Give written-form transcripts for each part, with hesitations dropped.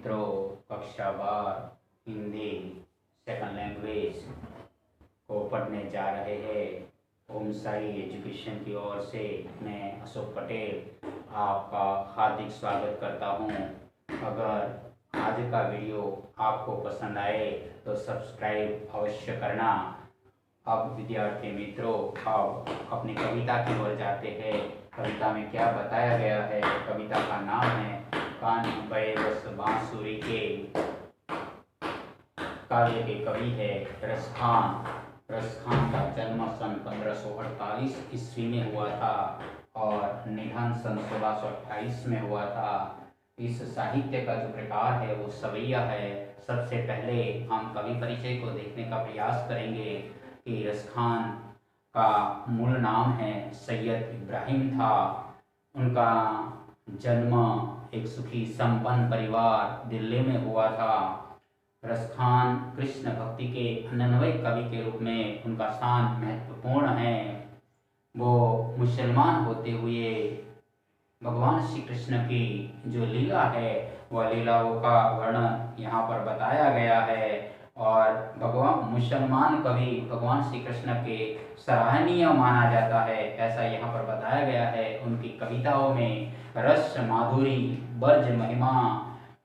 मित्रों, कक्षा 12 Hindi second language को पढ़ने जा रहे हैं। ओम साई एजुकेशन की ओर से मैं अशोक पटेल आपका हार्दिक स्वागत करता हूं। अगर आज का वीडियो आपको पसंद आए तो सब्सक्राइब अवश्य करना। अब विद्यार्थी मित्रों, अब अपनी कविता की ओर जाते हैं। कविता में क्या बताया गया है? कविता का नाम है कान भय बस बांसुरी के। काव्य के कवि है रसखान। रसखान का जन्म सन 1548 ईस्वी में हुआ था और निधन सन 1628 में हुआ था। इस साहित्य का जो प्रकार है वो सवैया है। सबसे पहले हम कवि परिचय को देखने का प्रयास करेंगे कि रसखान का मूल नाम है सैयद इब्राहिम था। उनका जन्म एक सुखी संपन्न परिवार दिल्ली में हुआ था। रसखान कृष्ण भक्ति के अनन्वय कवि के रूप में उनका स्थान महत्वपूर्ण है। वो मुसलमान होते हुए भगवान श्री कृष्ण की जो लीला है वह लीलाओं का वर्णन यहाँ पर बताया गया है और भगवान मुसलमान कवि भगवान श्री कृष्ण के सराहनीय माना जाता है, ऐसा यहाँ पर बताया गया है। उनकी कविताओं में रस माधुरी, ब्रज महिमा,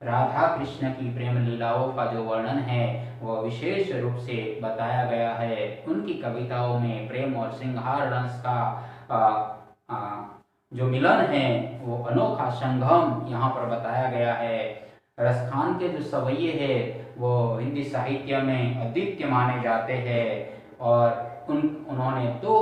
राधा कृष्ण की प्रेम लीलाओं का जो वर्णन है वह विशेष रूप से बताया गया है। उनकी कविताओं में प्रेम और श्रृंगार रस का जो मिलन है वो अनोखा संगम यहाँ पर बताया गया है। रसखान के जो सवैये है वो हिंदी साहित्य में अद्वितीय माने जाते हैं और उन्होंने दो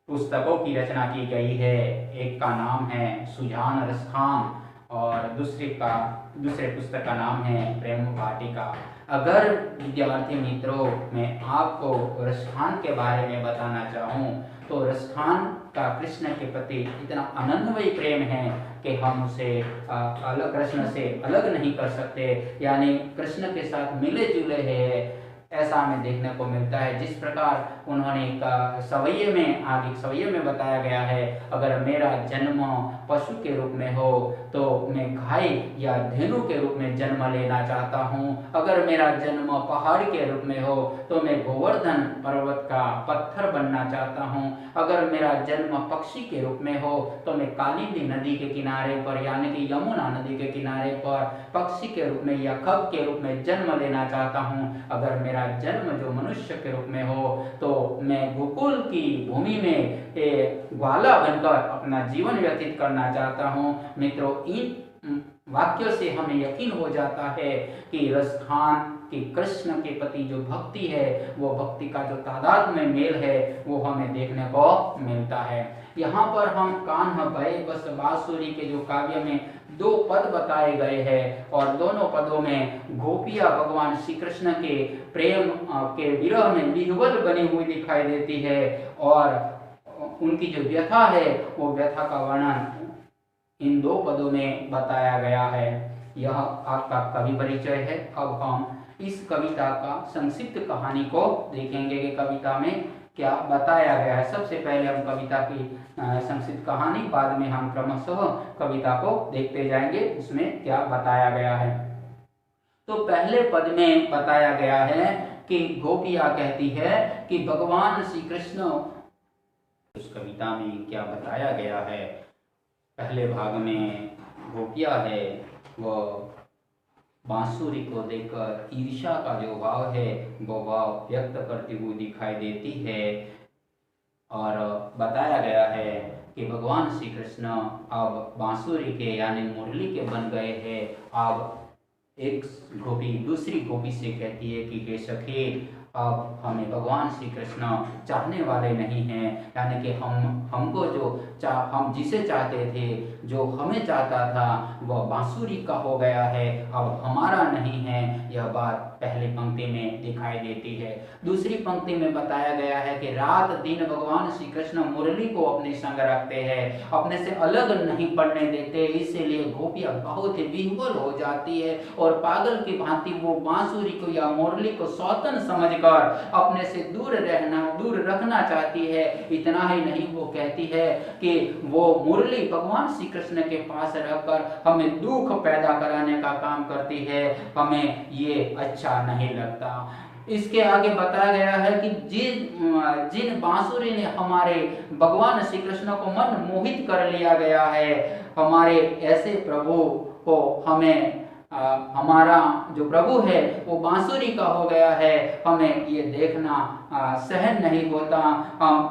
पुस्तकों की रचना की गई है। एक का नाम है सुजान रसखान और दूसरे पुस्तक का नाम है प्रेम वाटिका। अगर विद्यार्थी मित्रों मैं आपको रसखान के बारे में बताना चाहूँ तो रसखान का कृष्ण के प्रति इतना अनन्वय प्रेम है कि हम उसे अलग कृष्ण से अलग नहीं कर सकते, यानी कृष्ण के साथ मिले जुले हैं ऐसा हमें देखने को मिलता है। जिस प्रकार उन्होंने सवैये में बताया गया है, अगर मेरा जन्म पशु के रूप में हो तो मैं गाय या धेनु के रूप में जन्म लेना चाहता हूँ। अगर मेरा जन्म पहाड़ के रूप में हो तो मैं गोवर्धन पर्वत का पत्थर बनना चाहता हूँ। अगर मेरा जन्म पक्षी के रूप में हो तो मैं कालिंदी नदी के किनारे पर यानी कि यमुना नदी के किनारे पर पक्षी के रूप में या खग के रूप में जन्म लेना चाहता हूँ। अगर मेरा जन्म जो मनुष्य के रूप में हो तो मैं गोकुल की भूमि में ग्वाला बनकर अपना जीवन व्यतीत करना चाहता हूँ। मित्रों, इन वाक्यों से हमें यकीन हो जाता है कि रसखान की कृष्ण के प्रति जो भक्ति है वो भक्ति का जो तादाद में मेल है वो हमें देखने को मिलता है। यहाँ पर हम कान्ह भय बस बांसुरी के जो काव्य में दो पद बताए गए हैं और दोनों पदों में गोपियां भगवान श्री कृष्ण के प्रेम के विरह में विह्वल बनी हुई दिखाई देती है और उनकी जो व्यथा है वो व्यथा का वर्णन इन दो पदों में बताया गया है। यह आपका कवि परिचय है। अब हम इस कविता का संक्षिप्त कहानी को देखेंगे कि कविता में क्या बताया गया है। सबसे पहले हम कविता की संक्षिप्त कहानी, बाद में हम क्रमशः कविता को देखते जाएंगे उसमें क्या बताया गया है। तो पहले पद में बताया गया है कि गोपियां कहती है कि भगवान श्री कृष्ण। उस कविता में क्या बताया गया है? पहले भाग में गोपियां है वो बांसुरी को देखकर ईर्ष्या का जो भाव है वो भाव व्यक्त करती हुई दिखाई देती है और बताया गया है कि भगवान श्री कृष्ण अब बांसुरी के यानी मुरली के बन गए हैं। अब एक गोपी दूसरी गोपी से कहती है कि हे सखी, अब हमें भगवान श्री कृष्ण चाहने वाले नहीं हैं, यानी कि हमको जो हम जिसे चाहते थे, जो हमें चाहता था वह बांसुरी का हो गया है, अब हमारा नहीं है। यह बात पहली पंक्ति में दिखाई देती है। दूसरी पंक्ति में बताया गया है कि रात दिन भगवान श्री कृष्ण मुरली को अपने संग रखते हैं, अपने से अलग नहीं पड़ने देते, इसीलिए गोपियां बहुत ही विह्वल हो जाती है और पागल की भांति वो बांसुरी को या मुरली को सौतन समझ देकर अपने से दूर रखना चाहती है। इतना ही नहीं, वो कहती है कि वो मुरली भगवान श्री कृष्ण के पास रहकर हमें दुख पैदा कराने का काम करती है, हमें ये अच्छा नहीं लगता। इसके आगे बताया गया है कि जिन बांसुरी ने हमारे भगवान श्री कृष्ण को मन मोहित कर लिया गया है, हमारे ऐसे प्रभु को हमें हमारा जो प्रभु है वो बांसुरी का हो गया है, हमें ये देखना सहन नहीं होता।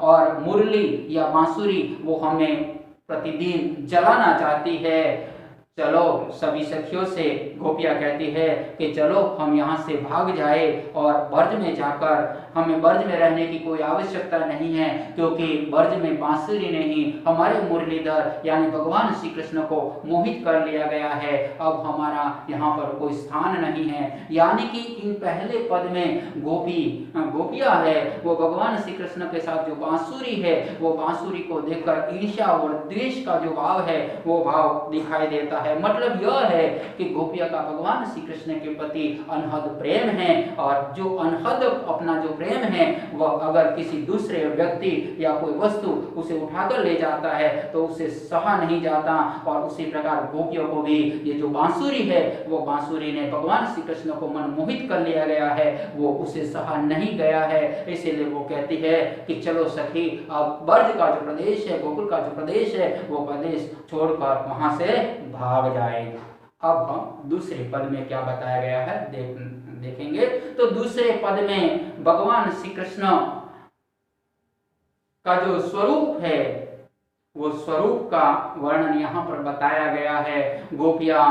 और मुरली या बांसुरी वो हमें प्रतिदिन जलाना चाहती है। चलो सभी सखियों से गोपियां कहती है कि चलो हम यहाँ से भाग जाए और ब्रज में जाकर, हमें ब्रज में रहने की कोई आवश्यकता नहीं है, क्योंकि ब्रज में बांसुरी ने ही हमारे मुरलीधर यानी भगवान श्री कृष्ण को मोहित कर लिया गया है। अब हमारा यहाँ पर कोई स्थान नहीं है। यानी कि इन पहले पद में गोपियां है वो भगवान श्री कृष्ण के साथ जो बांसुरी है वो बांसुरी को देखकर ईर्ष्या और द्वेष का जो भाव है वो भाव दिखाई देता है। मतलब यह है कि गोपिया का भगवान श्री कृष्ण के प्रति अनहद प्रेम है, और जो अनहद अपना जो प्रेम है वह अगर किसी दूसरे व्यक्ति या कोई वस्तु उसे उठाकर ले जाता है तो उसे सहा नहीं जाता। और उसी प्रकार गोपियों को भी ये जो बांसुरी है वो बांसुरी ने भगवान श्री कृष्ण को मन मोहित कर लिया गया है, वो उसे सहा नहीं गया है। इसीलिए वो कहती है कि चलो सखी, अब ब्रज का जो प्रदेश है, गोकुल का जो प्रदेश है वो प्रदेश छोड़कर वहां से भाग जाएगा। अब हम दूसरे पद में क्या बताया गया है देखेंगे। तो दूसरे पद में भगवान श्री कृष्ण का जो स्वरूप है वो स्वरूप का वर्णन यहाँ पर बताया गया है। गोपियां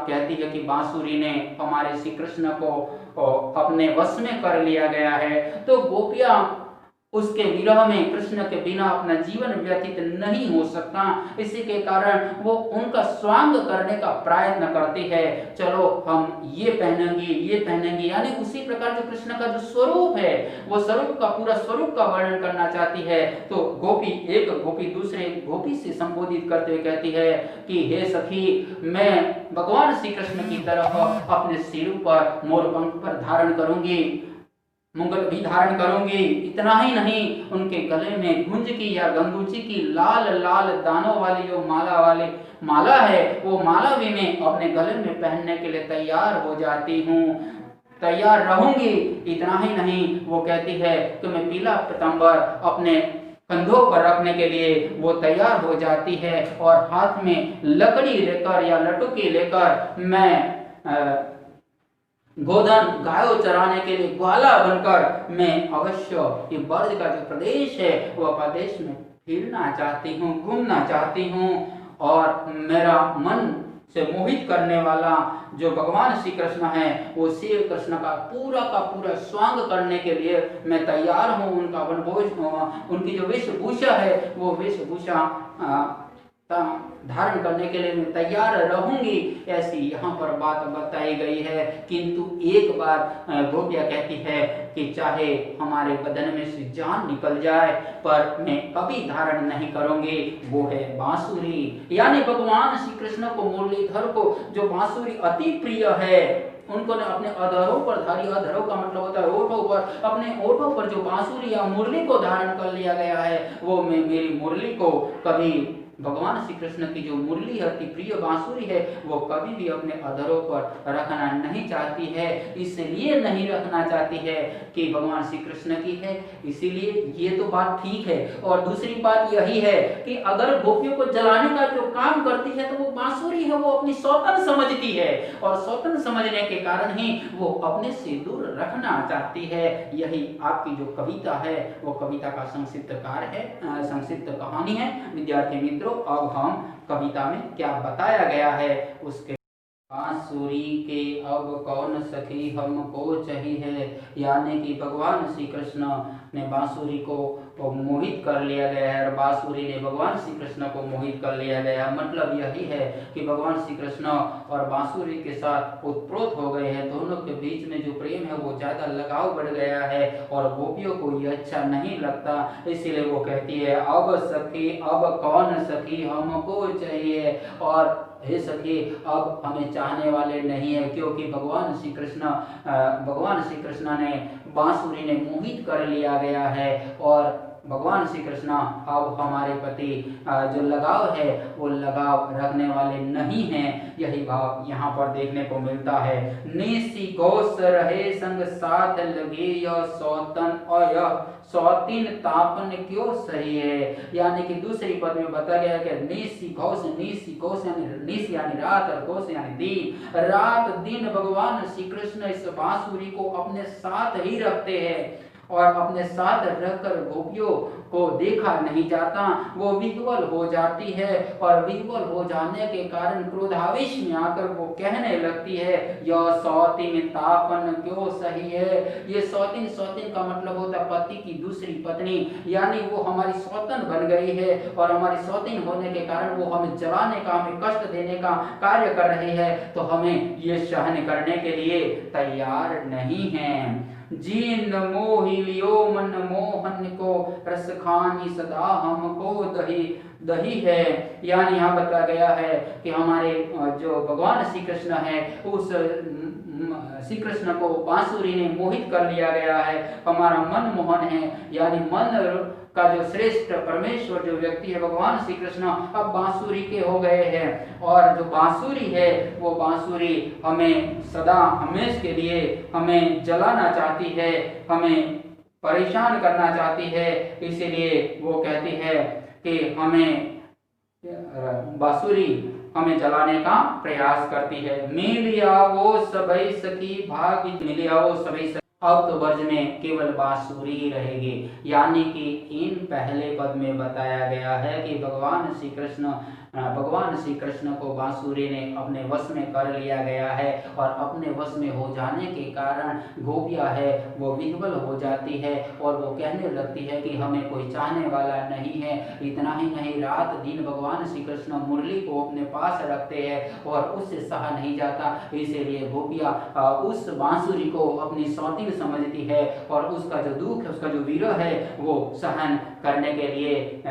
कहती है कि बांसुरी ने हमारे श्री कृष्ण को अपने वश में कर लिया गया है, तो गोपियां उसके विरह में कृष्ण के बिना अपना जीवन व्यतीत नहीं हो सकता। इसी के कारण वो उनका स्वांग करने का प्रयत्न करती है। चलो हम ये पहनेंगे, यानी उसी प्रकार जो कृष्ण का जो स्वरूप है वो पूरा स्वरूप का वर्णन करना चाहती है। तो एक गोपी दूसरे गोपी से संबोधित करते हुए कहती है कि हे सखी, मैं भगवान श्री कृष्ण की तरह अपने सिर पर मोरपंख पर धारण करूंगी, मुंगल भी धारण करूंगी। इतना ही नहीं, उनके गले में गुंज की या गंगूची की लाल लाल दानों वाली जो माला है वो माला भी मैं अपने गले में पहनने के लिए तैयार हो जाती हूँ, तैयार रहूंगी। इतना ही नहीं, वो कहती है कि मैं पीला पीतांबर अपने कंधों पर रखने के लिए वो तैयार हो जाती है, और हाथ में लकड़ी लेकर या लटुकी लेकर मैं गोधन गायों चराने के लिए ग्वाला बनकर मैं अवश्य ये ब्रज का जो प्रदेश है वह प्रदेश में फिरना चाहती हूँ, घूमना चाहती हूँ। और मेरा मन से मोहित करने वाला जो भगवान श्री कृष्ण है वो श्री कृष्ण का पूरा स्वांग करने के लिए मैं तैयार हूँ। उनका उनकी जो वेशभूषा है वो वेशभूषा धारण करने के लिए मैं तैयार रहूंगी, ऐसी यहाँ पर बात बताई गई है। किंतु एक बात गोपिया कहती है कि चाहे हमारे बदन में से जान निकल जाए पर मैं कभी धारण नहीं करूंगी, वो है बांसुरी। यानी भगवान श्री कृष्ण को, मुरलीधर को जो बांसुरी अति प्रिय है, उनको ने अपने अधरों पर धारी, अधरों का मतलब होता है ओठों पर, अपने ओठों पर जो बांसुरी या मुरली को धारण कर लिया गया है वो मैं मेरी मुरली को कभी, भगवान श्री कृष्ण की जो मुरली अति प्रिय बांसुरी है वो कभी भी अपने अधरों पर रखना नहीं चाहती है। इसलिए नहीं रखना चाहती है कि भगवान श्री कृष्ण की है, इसीलिए ये तो बात ठीक है। और दूसरी बात यही है कि अगर गोपियों को जलाने का जो काम करती है तो वो बांसुरी है वो अपनी सौतन समझती है, और सौतन समझने के कारण ही वो अपने से दूर रखना चाहती है। यही आपकी जो कविता है वो कविता का संक्षिप्त कहानी है। विद्यार्थी मित्रों, अब हम कविता में क्या बताया गया है उसके। बांसुरी के अब कौन सखी हमको चाहिए, यानी कि भगवान श्री कृष्ण ने बांसुरी को मोहित कर लिया गया है और बांसुरी ने भगवान श्री कृष्ण को मोहित कर लिया गया है। मतलब यही है कि भगवान श्री कृष्ण और बांसुरी के साथ ओतप्रोत हो गए हैं। दोनों के बीच में जो प्रेम है वो ज्यादा लगाव बढ़ गया है और गोपियों को ये अच्छा नहीं लगता। इसीलिए वो कहती है, अब सखी अब कौन सखी हमको चाहिए, और हे सखी अब हमें चाहने वाले नहीं है, क्योंकि भगवान श्री कृष्ण ने बांसुरी ने मोहित कर लिया गया है और भगवान श्री कृष्ण अब हमारे प्रति जो लगाव है वो लगाव रखने वाले नहीं हैं। यही भाव यहाँ पर देखने को मिलता है। निसी घोष रहे संग साथ लगे यह सौतन और यह सौतीन तापन क्यों सही है। यानी कि दूसरी पद में बताया गया कि निसी घोष यानी निस यानी रात और घोष यानी दिन, रात दिन भगवान श्री कृष्ण इस बांसुरी को अपने साथ ही रखते हैं और अपने साथ रखकर गोपियों को देखा नहीं जाता, वो विह्वल हो जाती है और विह्वल हो जाने के कारण क्रोधावेश में आकर वो कहने लगती है, यह सौतीन तापन क्यों सही है। ये सौतीन का मतलब होता है पति की दूसरी पत्नी, यानी वो हमारी सौतन बन गई है और हमारी सौतीन होने के कारण वो हमें जलाने का, हमें कष्ट देने का कार्य कर रही है, तो हमें ये सहन करने के लिए तैयार नहीं है। जीन मोहि लियो मन मोहन को, रस खानी सदा हमको दही है। यानी यहाँ बताया गया है कि हमारे जो भगवान श्री कृष्ण है उस श्री कृष्ण को बांसुरी ने मोहित कर लिया गया है। हमारा मन मोहन है, यानी मन का जो श्रेष्ठ परमेश्वर जो व्यक्ति है भगवान श्री कृष्ण अब बांसुरी के हो गए हैं और जो बांसुरी है वो बांसुरी हमें सदा हमेशा के लिए हमें जलाना चाहती है, हमें परेशान करना चाहती है। इसीलिए वो कहती है कि हमें बांसुरी हमें जलाने का प्रयास करती है। मिलिया वो सबई सखी भाग मिलिया वो सबई, अब तो ब्रज में केवल बांसुरी ही रहेगी। यानी कि इन पहले पद में बताया गया है कि भगवान श्री कृष्ण को बांसुरी ने अपने वश में कर लिया गया है और अपने वश में हो जाने के कारण गोपिया है वो विह्वल हो जाती है और वो कहने लगती है कि हमें कोई चाहने वाला नहीं है। इतना ही नहीं, रात दिन भगवान श्री कृष्ण मुरली को अपने पास रखते हैं और उससे सहा नहीं जाता। इसीलिए गोपिया उस बांसुरी को अपनी सौतीन समझती है और उसका जो दुख है, उसका जो विरह है वो सहन करने के लिए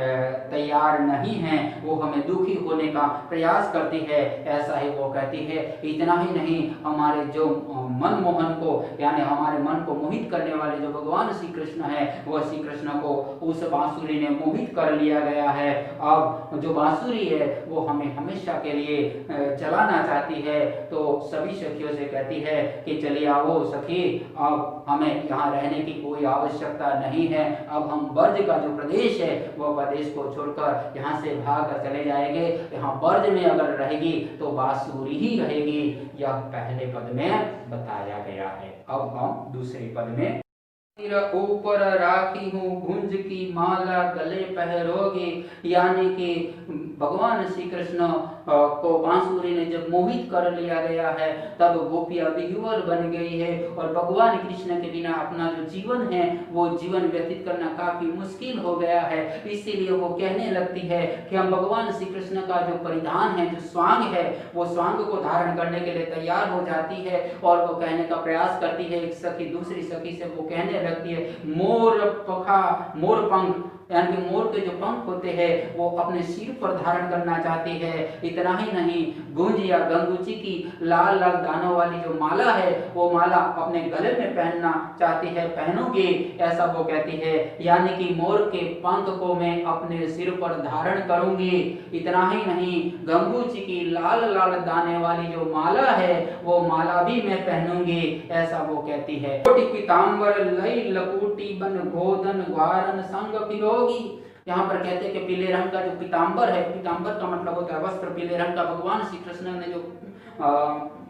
तैयार नहीं है। वो हमें दुखी होने का प्रयास करती है, ऐसा ही वो कहती है। इतना ही नहीं, हमारे जो मन मोहन को यानी हमारे मन को मोहित करने वाले जो भगवान श्री कृष्ण है वह श्री कृष्ण को उस बांसुरी ने मोहित कर लिया गया है। अब जो बांसुरी है वो हमें हमेशा के लिए जलाना चाहती है, तो सभी सखियों से कहती है कि चलिए आओ सखी, अब हमें यहाँ रहने की कोई आवश्यकता नहीं है। अब हम ब्रज का जो प्रदेश है वह प्रदेश को छोड़कर यहाँ से भाग कर चले जाएंगे। यहाँ ब्रज में अगर रहेगी तो बांसुरी ही रहेगी, यह पहले पद में बताया गया है। अब हम दूसरे पद में, ऊपर राखी हूँ गुंज की माला गले पहरोगे। यानी कि भगवान श्री कृष्ण को बांसुरी ने जब मोहित कर लिया गया है तब गोपिया विह्वल बन गई है और भगवान कृष्ण के बिना अपना जो जीवन है वो जीवन व्यतीत करना काफी मुश्किल हो गया है। इसीलिए वो कहने लगती है कि हम भगवान श्री कृष्ण का जो परिधान है, जो स्वांग है, वो स्वांग को धारण करने के लिए तैयार हो जाती है और वो कहने का प्रयास करती है। एक सखी दूसरी सखी से वो कहने लगती है, मोर पंख यानी कि मोर के जो पंख होते हैं वो अपने सिर पर धारण करना चाहती है। इतना ही नहीं, गुंज या गंगूची की लाल लाल दानों वाली जो माला है वो माला अपने गले में पहनना चाहती है, पहनूंगी ऐसा वो कहती है। यानी कि मोर के पंख को मैं अपने सिर पर धारण करूंगी। इतना ही नहीं, गंगूची की लाल लाल दाने वाली जो माला है वो माला भी मैं पहनूंगी ऐसा वो कहती है। कोटि पीतांबर लई लकुटी बन गोधन ग्वारन संग पिरोगी। यहाँ पर कहते हैं कि पीले रंग का जो पीतांबर है, पीतांबर का मतलब होता है वस्त्र, पीले रंग का भगवान श्री कृष्ण ने जो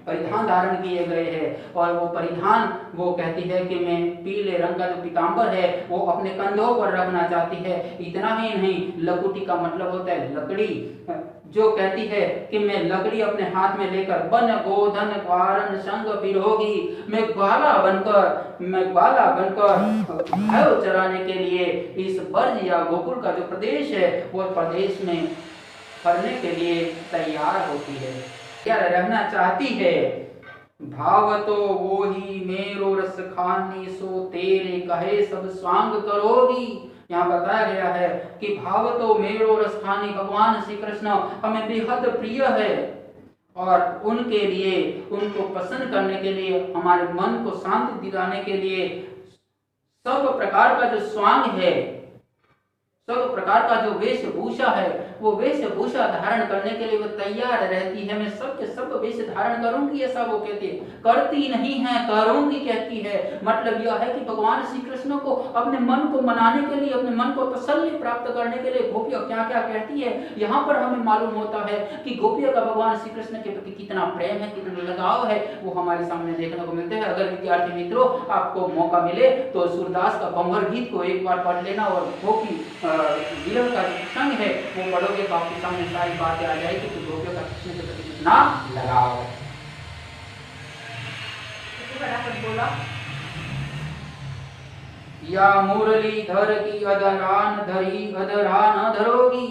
परिधान धारण किए गए हैं और वो परिधान वो कहती है कि मैं पीले रंग का जो पीताम्बर है वो अपने कंधों पर रखना चाहती है। इतना ही नहीं, लकुटी का मतलब होता है लकड़ी, जो कहती है कि मैं लकड़ी अपने हाथ में लेकर बन गोधन ग्वारन संग पिरोगी, मैं ग्वाला बनकर गायों चराने के लिए इस ब्रज या गोकुल का जो प्रदेश है वो प्रदेश में करने के लिए तैयार होती है, तैयार रहना चाहती है। भाव तो वो ही मेरो रस खानी सो तेरे कहे सब स्वांग करोगी। यहाँ बताया गया है कि भाव तो मेरो रस खानी, भगवान श्री कृष्ण हमें बेहद प्रिय है और उनके लिए, उनको पसंद करने के लिए, हमारे मन को शांति दिलाने के लिए सब प्रकार का जो स्वांग है, सब प्रकार का जो वेशभूषा है, वो वेशभूषा धारण करने के लिए वो तैयार रहती है। मैं सब के सब वेश धारण करूंगी, ऐसा वो कहती है, करती नहीं है करूंगी कहती है। मतलब यह है कि भगवान श्री कृष्ण को अपने मन को मनाने के लिए, अपने मन को तसल्ली प्राप्त करने के लिए गोपियां क्या क्या कहती है। यहाँ पर हमें मालूम होता है कि गोपियों का भगवान श्री कृष्ण के प्रति कितना प्रेम है, कितना लगाव है, वो हमारे सामने देखने को मिलते हैं। अगर विद्यार्थी मित्रों आपको मौका मिले तो सूरदास का बंवर गीत को एक बार पढ़ लेना और गोपी विरह का जो प्रसंग है वो पढ़ोगे तो आपके सामने सारी बातें आ जाएगी कि गोपियों का कृष्ण के प्रति कितना लगाव है। बोला या मुरलीधर की अधरान धरी अधरा न धरोगी,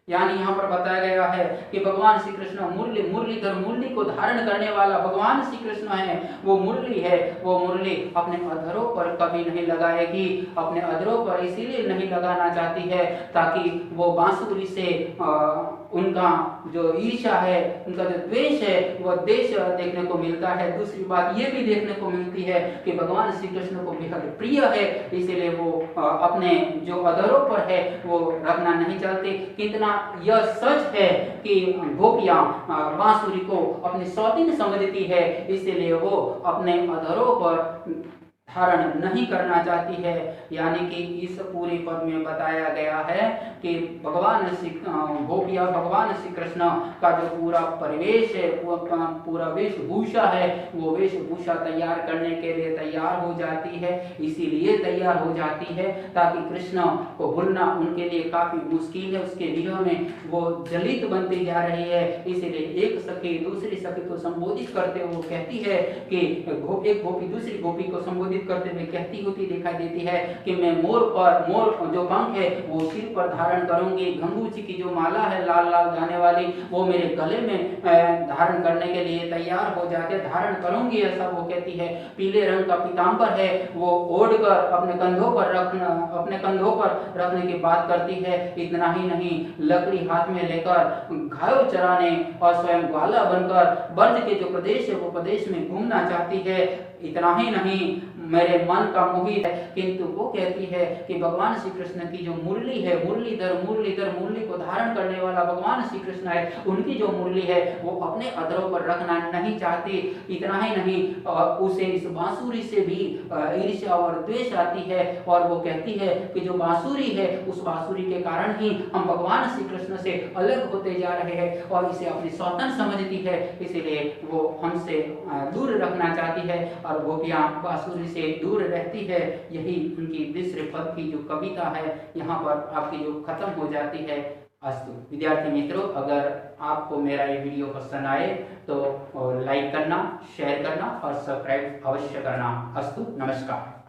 यानी यहाँ पर बताया गया है कि भगवान श्री कृष्ण मुरलीधर, मुरली को धारण करने वाला भगवान श्री कृष्ण है, वो मुरली है। वो मुरली अपने अधरों पर कभी नहीं लगाएगी, अपने अधरों पर इसीलिए नहीं लगाना चाहती है ताकि वो बांसुरी से उनका जो ईर्ष्या है, उनका जो द्वेष है, वो देश देखने को मिलता है। दूसरी बात ये भी देखने को मिलती है कि भगवान श्री कृष्ण को बेहद प्रिय है, इसीलिए वो अपने जो अधरों पर है वो रखना नहीं चाहते। कितना यह सच है कि गोपियां बांसुरी को अपनी सौतीन समझती है, इसीलिए वो अपने अधरों पर धारण नहीं करना चाहती है। यानी कि इस पूरी पद में बताया गया है कि भगवान श्री गोपिया भगवान श्री कृष्ण का जो पूरा परिवेश है, पूरा वेशभूषा है, वो वेशभूषा तैयार करने के लिए तैयार हो जाती है। इसीलिए तैयार हो जाती है ताकि कृष्ण को भूलना उनके लिए काफी मुश्किल है। उसके विरह में वो जलित बनती जा रही है। इसीलिए एक सखी दूसरी सखी को संबोधित करते हुए वो कहती है कि एक गोपी दूसरी गोपी को संबोधित करते हुए कहती होती दिखाई देती है कि मैं मोर जो पंख है वो सिर पर धारण करूंगी, गंगूची की जो माला है लाल लाल जाने वाली वो मेरे गले में धारण करने के लिए तैयार हो जाते, धारण करूंगी, ऐसा वो कहती है। पीले रंग का पीताम्बर है वो ओढ़कर अपने कंधों पर रखने की बात करती है। इतना ही नहीं, लकड़ी हाथ में लेकर गायों चराने और स्वयं ग्वाला बनकर ब्रज के जो प्रदेश है वो प्रदेश में घूमना चाहती है। इतना ही नहीं, मेरे मन का मोहित है, किंतु वो कहती है कि भगवान श्री कृष्ण की जो मुरली है, मुरली को धारण करने वाला भगवान श्री कृष्ण है, उनकी जो मुरली है वो अपने अधरों पर रखना नहीं चाहती। इतना ही नहीं, उसे इस बांसुरी से भी ईर्ष्या और द्वेष आती है और वो कहती है कि जो बांसुरी है उस बांसुरी के कारण ही हम भगवान श्री कृष्ण से अलग होते जा रहे हैं और इसे अपनी सौतन समझती है, इसीलिए वो हमसे दूर रखना चाहती है और गोपियां बांसुरी से दूर रहती है। यही उनकी दूसरे पद की जो कविता है यहाँ पर आपकी जो खत्म हो जाती है। अस्तु विद्यार्थी मित्रों, अगर आपको मेरा ये वीडियो पसंद आए तो लाइक करना, शेयर करना और सब्सक्राइब अवश्य करना। अस्तु, नमस्कार।